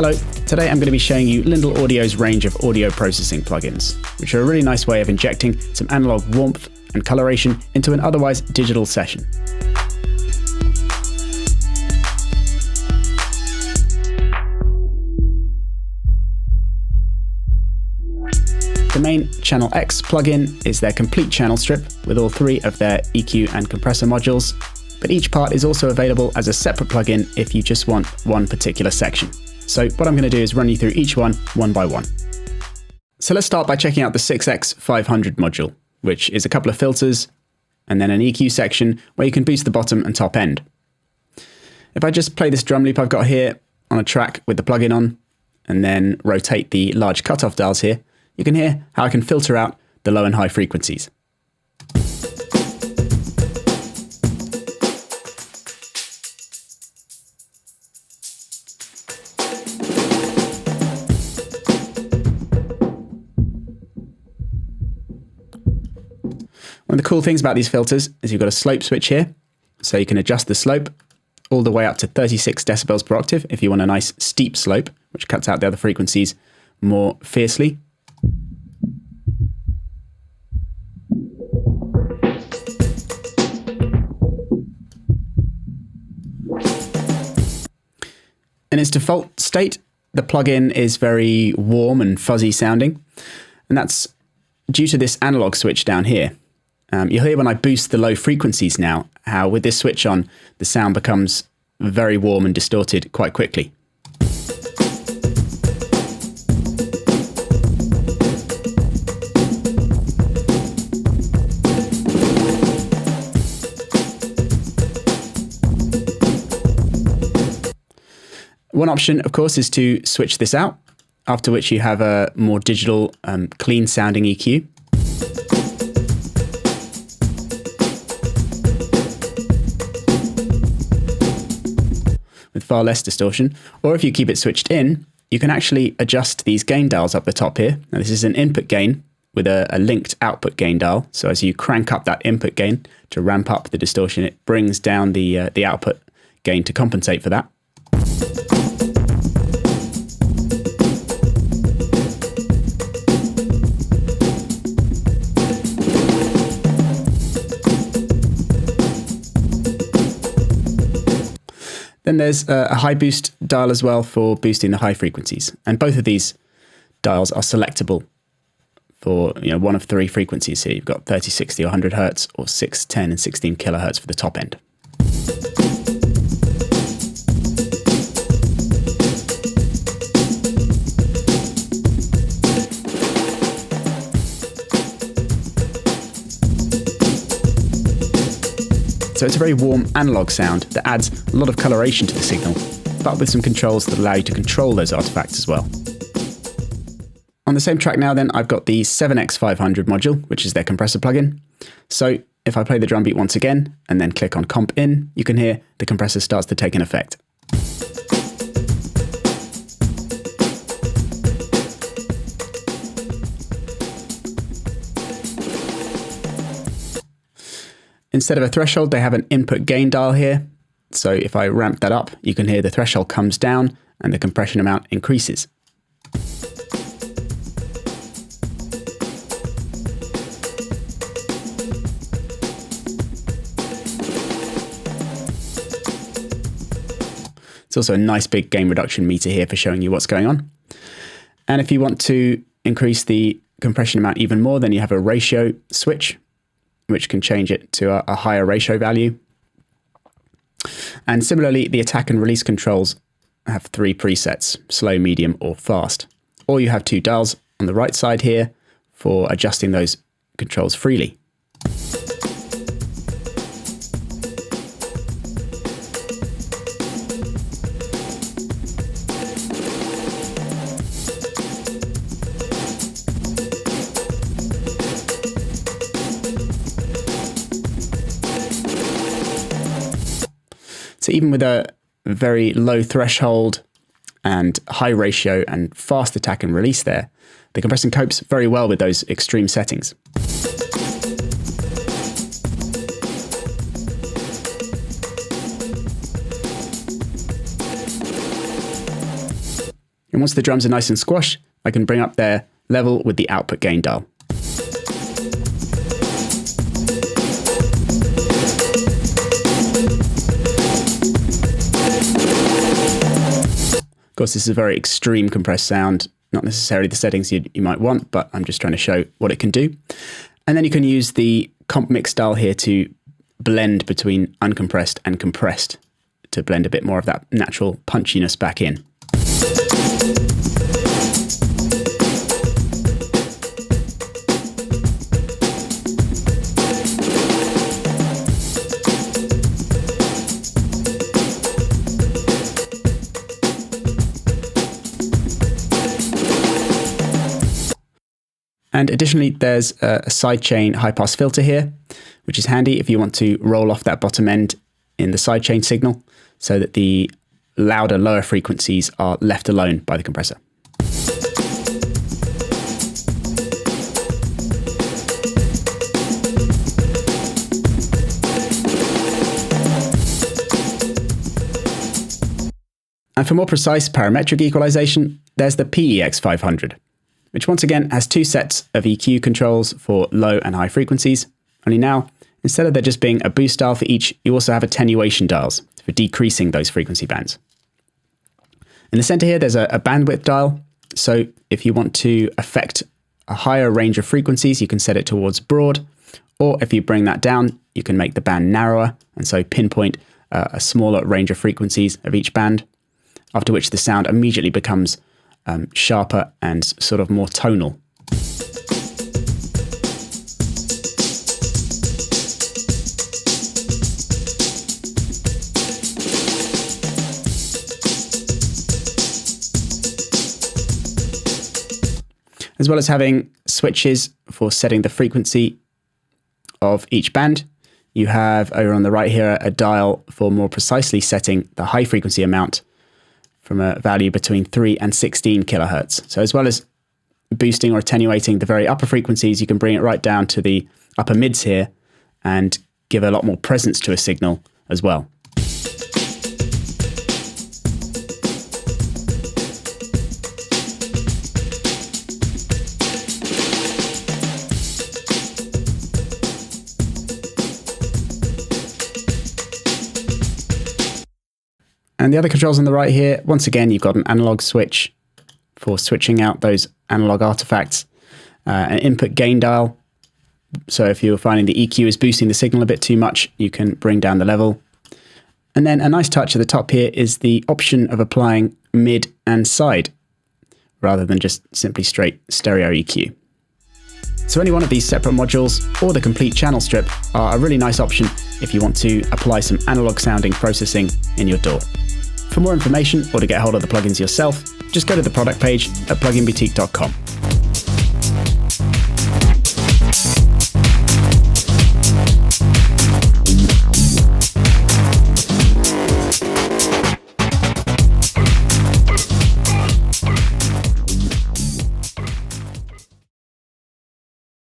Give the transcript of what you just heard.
Hello, today I'm going to be showing you Lindell Audio's range of audio processing plugins, which are a really nice way of injecting some analog warmth and coloration into an otherwise digital session. The main Channel X plugin is their complete channel strip with all three of their EQ and compressor modules, but each part is also available as a separate plugin if you just want one particular section. So what I'm going to do is run you through each one by one. So let's start by checking out the 6X500 module, which is a couple of filters and then an EQ section where you can boost the bottom and top end. If I just play this drum loop I've got here on a track with the plugin on, and then rotate the large cutoff dials here, you can hear how I can filter out the low and high frequencies. One of the cool things about these filters is you've got a slope switch here, so you can adjust the slope all the way up to 36 decibels per octave if you want a nice steep slope, which cuts out the other frequencies more fiercely. In its default state, the plugin is very warm and fuzzy sounding, and that's due to this analog switch down here. You'll hear when I boost the low frequencies now, how with this switch on, the sound becomes very warm and distorted quite quickly. One option, of course, is to switch this out, after which you have a more digital, clean sounding EQ. With far less distortion. Or if you keep it switched in, you can actually adjust these gain dials up the top here. Now this is an input gain with a linked output gain dial. So as you crank up that input gain to ramp up the distortion, it brings down the output gain to compensate for that. Then there's a high boost dial as well for boosting the high frequencies. And both of these dials are selectable for one of three frequencies here. You've got 30, 60 or 100 Hertz, or 6, 10 and 16 kilohertz for the top end. So it's a very warm analog sound that adds a lot of coloration to the signal, but with some controls that allow you to control those artifacts as well. On the same track now then, I've got the 7X500 module, which is their compressor plugin. So if I play the drum beat once again, and then click on Comp In, you can hear the compressor starts to take an effect. Instead of a threshold, they have an input gain dial here. So if I ramp that up, you can hear the threshold comes down and the compression amount increases. It's also a nice big gain reduction meter here for showing you what's going on. And if you want to increase the compression amount even more, then you have a ratio switch, which can change it to a higher ratio value. And similarly, the attack and release controls have three presets: slow, medium, or fast. Or you have two dials on the right side here for adjusting those controls freely. So even with a very low threshold and high ratio and fast attack and release there, the compressor copes very well with those extreme settings. And once the drums are nice and squashed, I can bring up their level with the output gain dial. Of course, this is a very extreme compressed sound, not necessarily the settings you might want, but I'm just trying to show what it can do. And then you can use the comp mix dial here to blend between uncompressed and compressed to blend a bit more of that natural punchiness back in. And additionally, there's a sidechain high-pass filter here, which is handy if you want to roll off that bottom end in the sidechain signal so that the louder, lower frequencies are left alone by the compressor. And for more precise parametric equalization, there's the PEX500. Which once again has two sets of EQ controls for low and high frequencies. Only now, instead of there just being a boost dial for each, you also have attenuation dials for decreasing those frequency bands. In the center here, there's a bandwidth dial. So if you want to affect a higher range of frequencies, you can set it towards broad. Or if you bring that down, you can make the band narrower and so pinpoint a smaller range of frequencies of each band, after which the sound immediately becomes sharper and sort of more tonal. As well as having switches for setting the frequency of each band, you have over on the right here a dial for more precisely setting the high frequency amount from a value between 3 and 16 kilohertz. So as well as boosting or attenuating the very upper frequencies, you can bring it right down to the upper mids here and give a lot more presence to a signal as well. And the other controls on the right here, once again, you've got an analog switch for switching out those analog artifacts, an input gain dial. So if you're finding the EQ is boosting the signal a bit too much, you can bring down the level. And then a nice touch at the top here is the option of applying mid and side, rather than just simply straight stereo EQ. So any one of these separate modules or the complete channel strip are a really nice option if you want to apply some analog sounding processing in your DAW. For more information or to get hold of the plugins yourself, just go to the product page at pluginboutique.com.